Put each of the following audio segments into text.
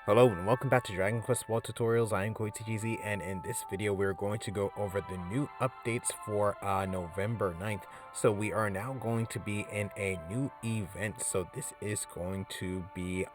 Hello and welcome back to Dragon Quest World Tutorials. I am KoiTGZ, and in this video we're going to go over the new updates for November 9th. So we are now going to be in a new event. So this is going to be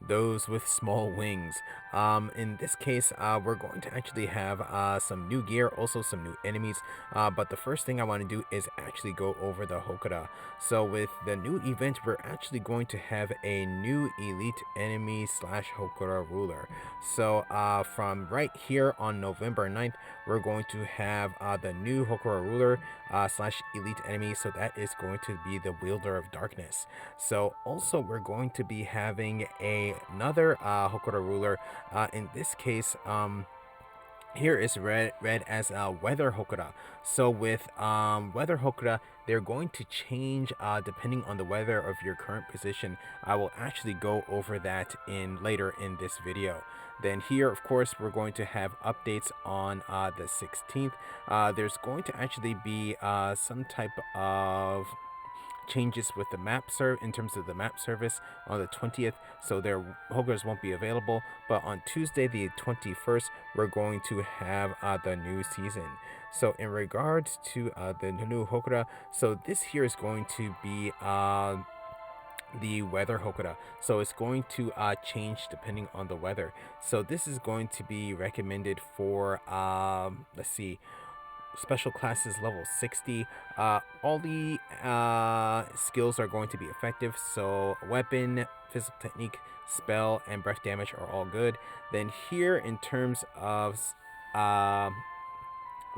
those with small wings. In this case, we're going to actually have some new gear, also some new enemies. But the first thing I want to do is actually go over the Hokora. So with the new event, we're actually going to have a new elite enemy slash Hokora Ruler. So from right here on November 9th, we're going to have the new Hokora Ruler slash elite enemy. So that is going to be the Wielder of Darkness. So also we're going to be having another Hokora Ruler. In this case, here is read as Weather Hokora. So with Weather Hokora, they're going to change depending on the weather of your current position. I will actually go over that later in this video. Then here, of course, we're going to have updates on the 16th. There's going to actually be some type of changes with the map in terms of the map service on the 20th, so their Hokoras won't be available. But on Tuesday the 21st, we're going to have the new season. So in regards to the new Hokora, so this here is going to be the weather Hokora. So it's going to change depending on the weather. So this is going to be recommended for let's see, special classes level 60. All the skills are going to be effective, so weapon, physical technique, spell, and breath damage are all good. Then here, in terms of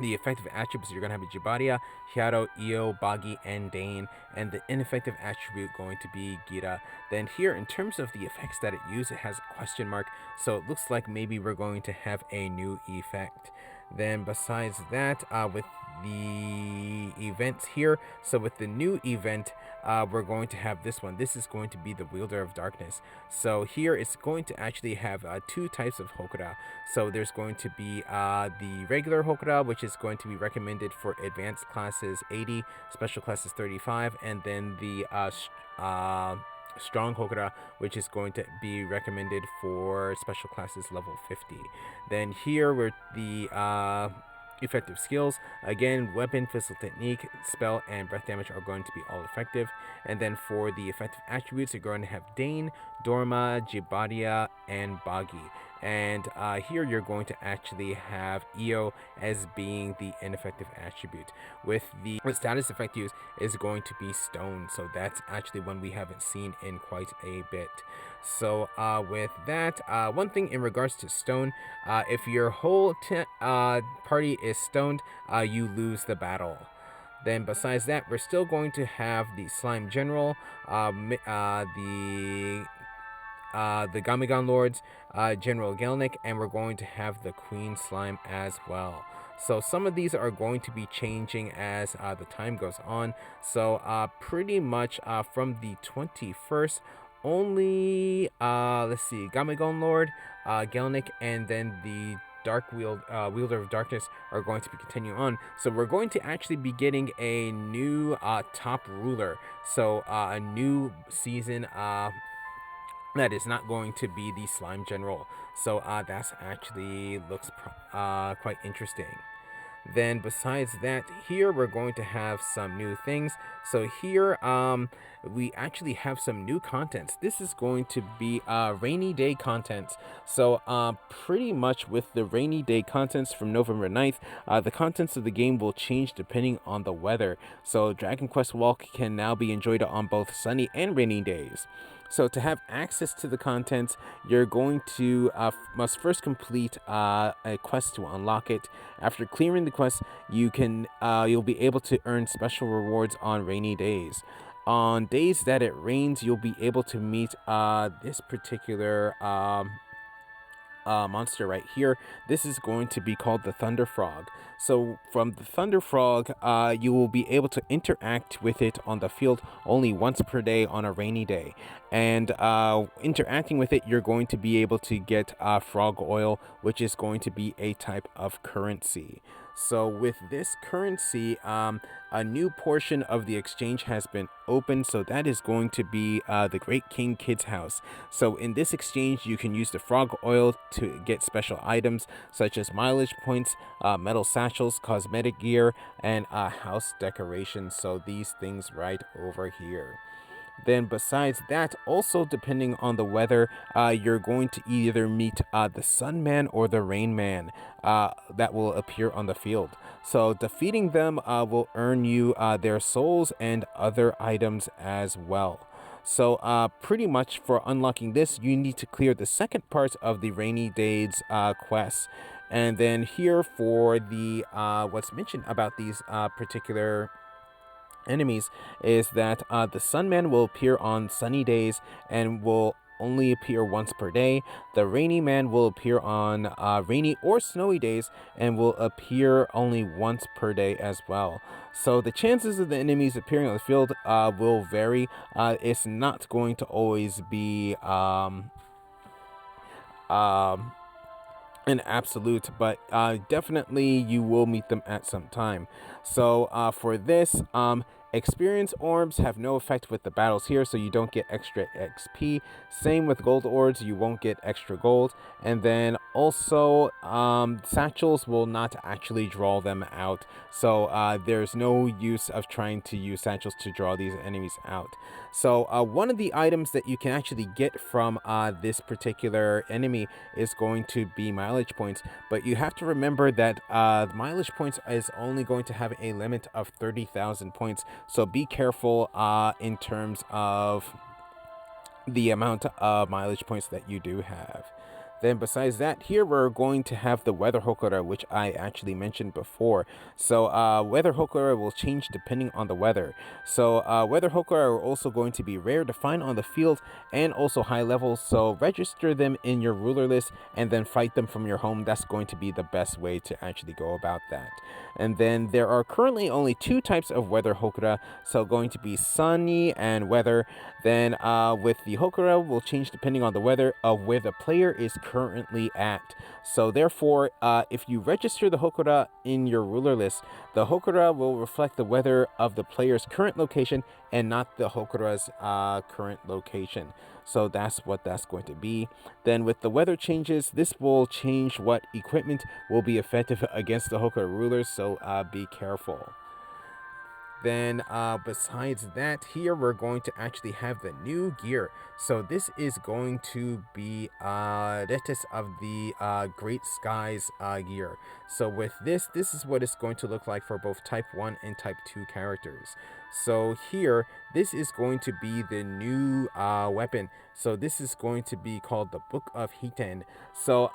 the effective attributes, you're going to have a Jibaria, Hyaro, Io, Bagi, and Dane, and the ineffective attribute going to be Gira. Then here, in terms of the effects that it uses, it has a question mark, so it looks like maybe we're going to have a new effect. Then besides that, with the events here, so with the new event, we're going to have this one. This is going to be the Wielder of Darkness. So here it's going to actually have two types of Hokora. So there's going to be the regular Hokora, which is going to be recommended for advanced classes 80, special classes 35, and then the strong Hokora, which is going to be recommended for special classes level 50. Then here we're the effective skills. Again, weapon, physical technique, spell, and breath damage are going to be all effective. And then for the effective attributes, you're going to have Dane, Dorma, Jibadia, and Bagi. And here you're going to actually have Io as being the ineffective attribute. With the status effect use is going to be Stone, so that's actually one we haven't seen in quite a bit. So with that, one thing in regards to Stone, if your whole party is stoned, you lose the battle. Then besides that, we're still going to have the Slime General, the Gamegon Lords, General Gelnic, and we're going to have the Queen Slime as well. So some of these are going to be changing as the time goes on. So pretty much from the 21st, only let's see, Gamegon Lord, Gelnic, and then the Wielder of Darkness are going to be continuing on. So we're going to actually be getting a new top ruler. So a new season that is not going to be the Slime General. So that's actually looks quite interesting. Then besides that, here we're going to have some new things. So here we actually have some new contents. This is going to be rainy day contents. So pretty much with the rainy day contents from November 9th, the contents of the game will change depending on the weather. So Dragon Quest Walk can now be enjoyed on both sunny and rainy days. So to have access to the contents, you're going to must first complete a quest to unlock it. After clearing the quest, you'll be able to earn special rewards on rainy days. On days that it rains, you'll be able to meet this particular monster right here. This is going to be called the Thunder Frog. So from the Thunder Frog, you will be able to interact with it on the field only once per day on a rainy day. And interacting with it, you're going to be able to get frog oil, which is going to be a type of currency. So with this currency, a new portion of the exchange has been opened. So that is going to be the Great King Kid's house. So in this exchange, you can use the frog oil to get special items such as mileage points, metal satchels, cosmetic gear, and house decorations. So these things right over here. Then besides that, also depending on the weather, you're going to either meet the Sun Man or the Rain Man that will appear on the field. So defeating them will earn you their souls and other items as well. So pretty much for unlocking this, you need to clear the second part of the Rainy Days quest. And then here for the what's mentioned about these particular enemies is that the Sunman will appear on sunny days and will only appear once per day. The Rainy Man will appear on rainy or snowy days and will appear only once per day as well. So the chances of the enemies appearing on the field will vary. It's not going to always be um, an absolute, but definitely you will meet them at some time. So for this, experience orbs have no effect with the battles here, so you don't get extra XP. Same with gold orbs, you won't get extra gold. And then also satchels will not actually draw them out, so there's no use of trying to use satchels to draw these enemies out. So one of the items that you can actually get from this particular enemy is going to be mileage points, but you have to remember that mileage points is only going to have a limit of 30,000 points, so be careful in terms of the amount of mileage points that you do have. Then besides that, here we're going to have the Weather Hokora, which I actually mentioned before. So Weather Hokora will change depending on the weather. So Weather Hokora are also going to be rare to find on the field and also high levels. So register them in your ruler list and then fight them from your home. That's going to be the best way to actually go about that. And then there are currently only two types of Weather Hokora. So going to be sunny and weather. Then with the Hokora will change depending on the weather of where the player is currently at. So therefore, if you register the Hokora in your ruler list, the Hokora will reflect the weather of the player's current location and not the Hokora's current location. So that's what that's going to be. Then with the weather changes, this will change what equipment will be effective against the Hokora rulers, so be careful. Then besides that, here we're going to actually have the new gear. So this is going to be Retis of the Great Skies gear. So with this is what it's going to look like for both type 1 and type 2 characters. So here, this is going to be the new weapon. So this is going to be called the Book of Hiten. So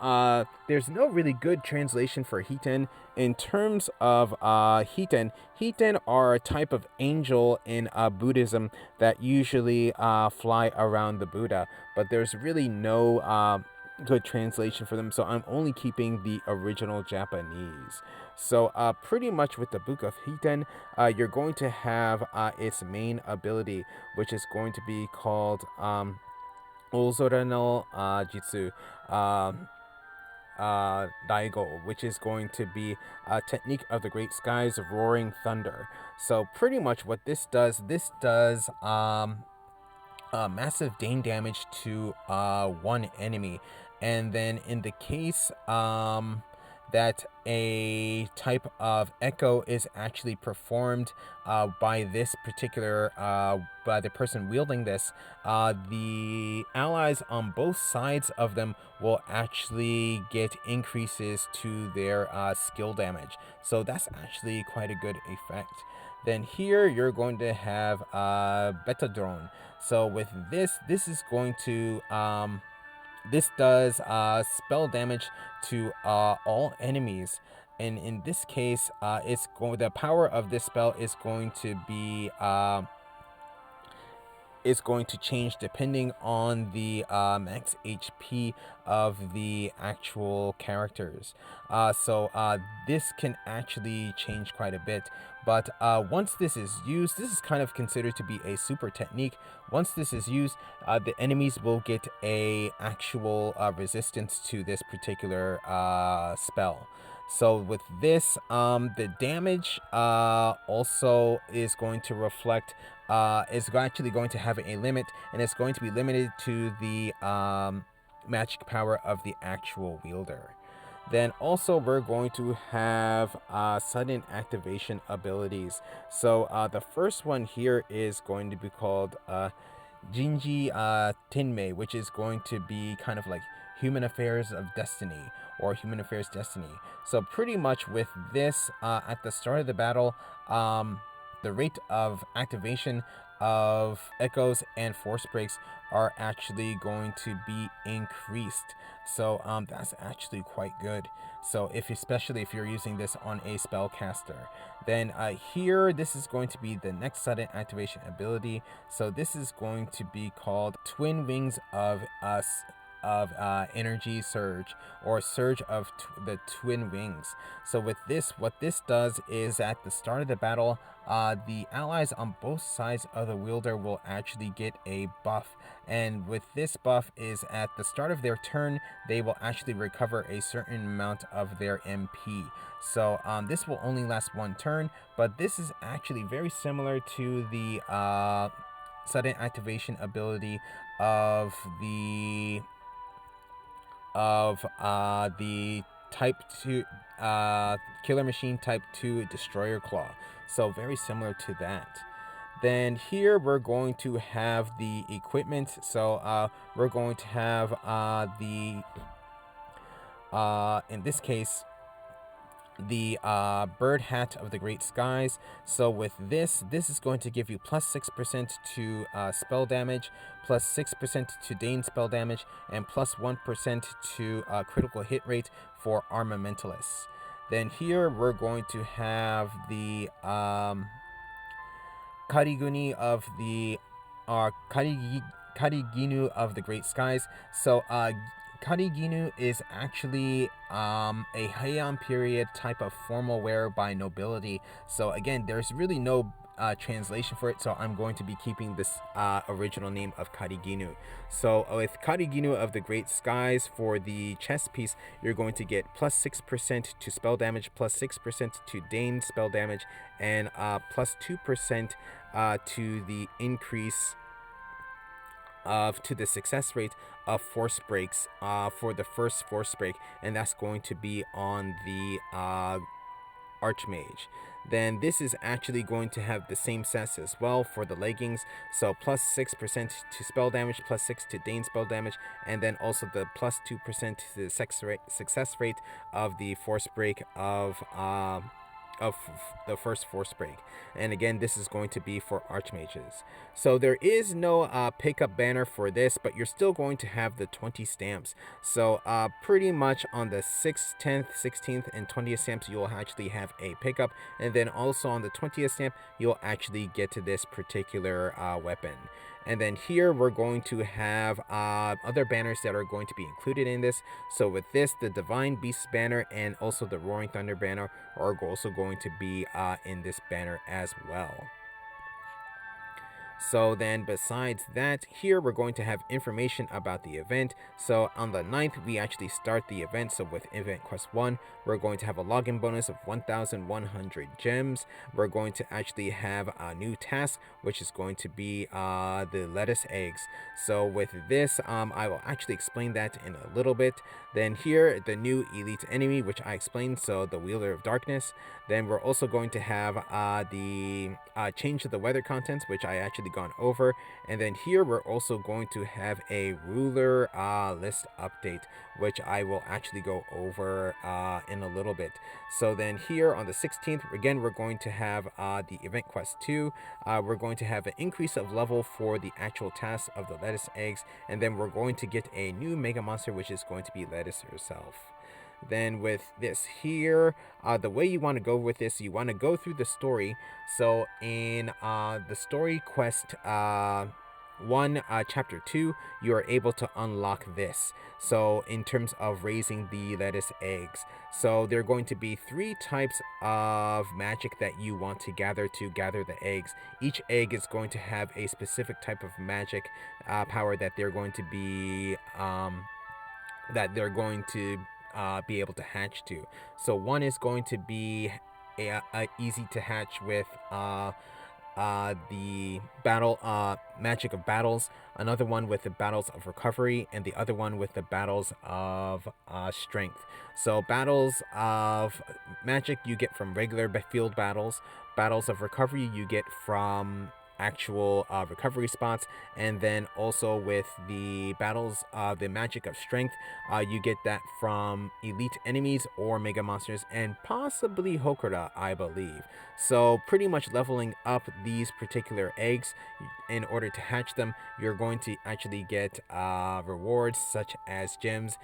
there's no really good translation for Hiten. In terms of Hiten, Hiten are a type of angel in Buddhism that usually fly around the Buddha, but there's really no good translation for them, so I'm only keeping the original Japanese. So pretty much with the Book of Hiten, you're going to have its main ability, which is going to be called Ozora no Jitsu. Daigo, which is going to be a technique of the Great Skies of Roaring Thunder. So pretty much what this does massive Dane damage to one enemy, and then in the case that a type of echo is actually performed by this particular by the person wielding this, the allies on both sides of them will actually get increases to their skill damage. So that's actually quite a good effect. Then here you're going to have Beta Drone. So with this is going to this does spell damage to all enemies, and in this case, the power of this spell is going to be is going to change depending on the max HP of the actual characters. So this can actually change quite a bit. But once this is used, this is kind of considered to be a super technique. Once this is used, the enemies will get a actual resistance to this particular spell. So with this, the damage also is going to reflect, actually going to have a limit, and it's going to be limited to the magic power of the actual wielder. Then also we're going to have sudden activation abilities. So the first one here is going to be called Jinji Tinmei, which is going to be kind of like Human Affairs of Destiny or Human Affairs Destiny. So pretty much with this, at the start of the battle, the rate of activation of echoes and force breaks are actually going to be increased. So that's actually quite good. So especially if you're using this on a spellcaster, then here this is going to be the next sudden activation ability. So this is going to be called Twin Wings of Us of Energy Surge, or Surge of the Twin Wings. So with this, what this does is at the start of the battle, the allies on both sides of the wielder will actually get a buff. And with this buff is at the start of their turn, they will actually recover a certain amount of their MP. So this will only last one turn, but this is actually very similar to the sudden activation ability of the type 2 killer machine type 2 destroyer claw. So very similar to that. Then here we're going to have the equipment. So we're going to have in this case, the bird hat of the great skies. So with this is going to give you plus 6% to spell damage, plus 6% to Dane spell damage, and plus 1% to critical hit rate for armamentalists. Then here we're going to have the Kariguni of the Kariginu of the Great Skies. So Kariginu is actually a Heian period type of formal wear by nobility. So again, there's really no translation for it, so I'm going to be keeping this original name of Kariginu. So with Kariginu of the Great Skies, for the chest piece, you're going to get plus 6% to spell damage, plus 6% to Dane spell damage, and plus 2% to the increase to the success rate of force breaks for the first force break, and that's going to be on the Archmage. Then this is actually going to have the same sets as well for the leggings. So plus 6% to spell damage, plus 6 to Dane spell damage, and then also the plus 2% to the success rate of the force break of the first force break. And again, this is going to be for archmages. So there is no pickup banner for this, but you're still going to have the 20 stamps. So pretty much on the 6th, 10th, 16th, and 20th stamps, you'll actually have a pickup. And then also on the 20th stamp, you'll actually get to this particular weapon. And then here we're going to have other banners that are going to be included in this. So with this, the Divine Beast banner and also the Roaring Thunder banner are also going to be in this banner as well. So then besides that, here we're going to have information about the event. So on the 9th, we actually start the event. So with Event Quest 1, we're going to have a login bonus of 1,100 gems. We're going to actually have a new task, which is going to be the lettuce eggs. So with this, I will actually explain that in a little bit. Then here, the new elite enemy, which I explained, so the Wielder of Darkness. Then we're also going to have the change of the weather contents, which I actually gone over. And then here we're also going to have a ruler list update, which I will actually go over in a little bit. So then here on the 16th, again, we're going to have the Event Quest 2. We're going to have an increase of level for the actual task of the lettuce eggs. And then we're going to get a new mega monster, which is going to be lettuce herself. Then with this here, the way you want to go with this, you want to go through the story. So in the story quest 1, chapter 2, you are able to unlock this. So in terms of raising the lettuce eggs, so there are going to be 3 types of magic that you want to gather the eggs. Each egg is going to have a specific type of magic power that they're going to be be able to hatch to. So one is going to be easy to hatch with the battle magic of battles, another one with the battles of recovery, and the other one with the battles of strength. So battles of magic you get from regular field battles. Battles of recovery you get from actual recovery spots, and then also with the battles of the magic of strength, you get that from elite enemies or mega monsters, and possibly Hokora, I believe. So pretty much leveling up these particular eggs in order to hatch them, you're going to actually get rewards such as gems,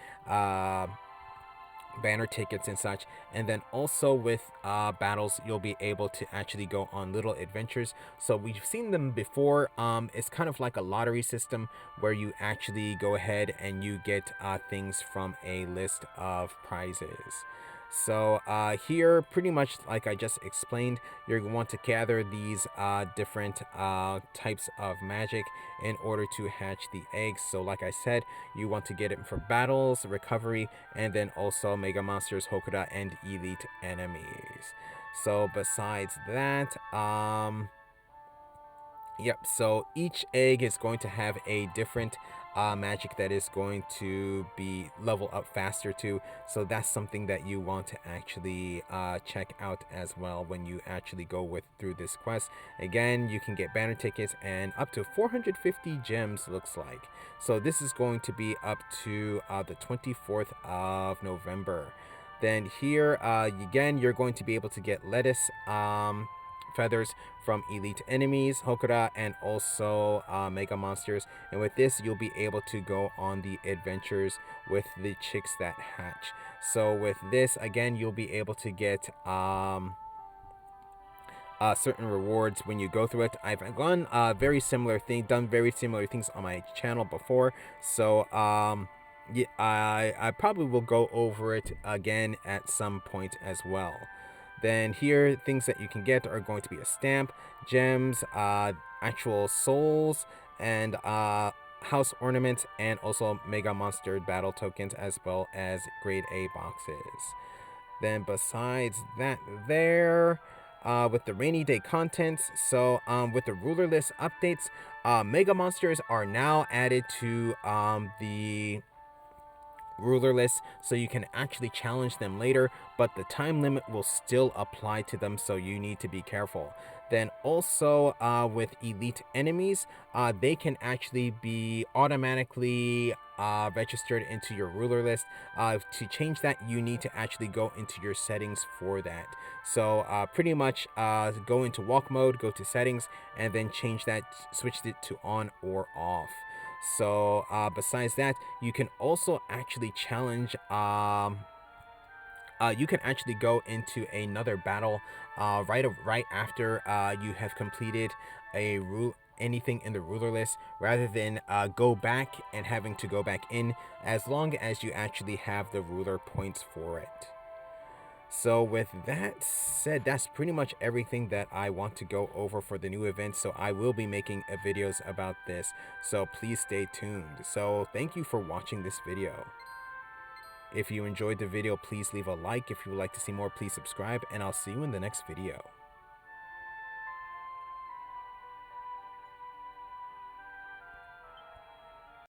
banner tickets and such. And then also with battles, you'll be able to actually go on little adventures. So we've seen them before. It's kind of like a lottery system where you actually go ahead and you get things from a list of prizes. So here, pretty much like I just explained, you're going to want to gather these different types of magic in order to hatch the eggs. So like I said, you want to get it for battles, recovery, and then also mega monsters, Hokora, and elite enemies. So besides that, yep, so each egg is going to have a different magic that is going to be level up faster too. So that's something that you want to actually check out as well when you actually go through this quest. Again, you can get banner tickets and up to 450 gems, looks like. So this is going to be up to the 24th of November. Then here, again, you're going to be able to get lettuce feathers from elite enemies, Hokora, and also mega monsters. And with this, you'll be able to go on the adventures with the chicks that hatch. So with this, again, you'll be able to get certain rewards when you go through it. I've done done very similar things on my channel before. So yeah, I probably will go over it again at some point as well. Then here, things that you can get are going to be a stamp, gems, actual souls, and house ornaments, and also mega monster battle tokens, as well as grade A boxes. Then besides that there, with the rainy day contents, so with the ruler list updates, mega monsters are now added to the ruler list, so you can actually challenge them later, but the time limit will still apply to them, so you need to be careful. Then also with elite enemies, they can actually be automatically registered into your ruler list. To change that, you need to actually go into your settings for that. So pretty much go into walk mode, go to settings, and then change that, switch it to on or off. So besides that, you can also actually challenge you can actually go into another battle right after you have completed anything in the ruler list, rather than go back and having to go back in, as long as you actually have the ruler points for it. So with that said, that's pretty much everything that I want to go over for the new event. So I will be making videos about this, so please stay tuned. So thank you for watching this video. If you enjoyed the video, please leave a like. If you would like to see more, please subscribe, and I'll see you in the next video.